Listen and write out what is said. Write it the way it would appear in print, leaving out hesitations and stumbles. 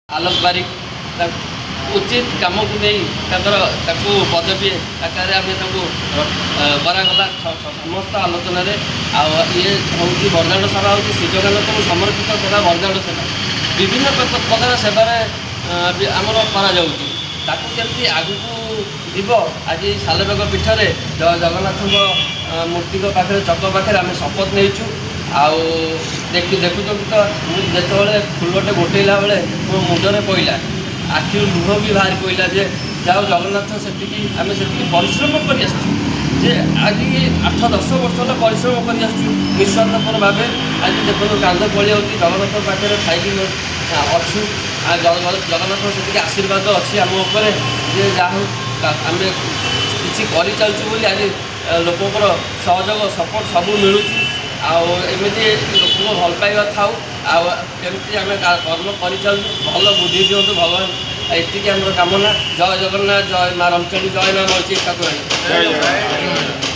आलोक बारिक उचित कम को नहीं पदवी आकार आम करागला समस्त आलोचन ये हूँ बरदाण सेवा हूँ श्री जगन्नाथ को समर्पित सेवा बरदाण सेवा विभिन्न प्रकार सेवार आमर करमती आगू जीव आज सालबेग पीठ में जगन्नाथ मूर्ति पाखे चक पाखे आम शपथ नहीं देखुं तो जो फुलटे गोटेला बेले मो मुंडे पड़ा आखि लुह भी बाहर पड़ा जे जाओ जगन्नाथ से आम से परिश्रम कर आज 8-10 वर्ष परिश्रम कर निस्वार्थपर भाव आज देखो कांद पड़ी जाऊँगी जगन्नाथ पाखे खाई अच्छु जगन्नाथ से आशीर्वाद अच्छी आम उपर जे जहाँ आम कि आज लोकर सहयोग सपोर्ट सब मिलूँ आमती लोक भल पाइबा थाऊ आमती आम कर्म कर भल बुद्धि दिंतु भगवान ये आम कामना जय जगन्नाथ जय माँ रमचंडी जय माँ मलसी ठाकुराणी।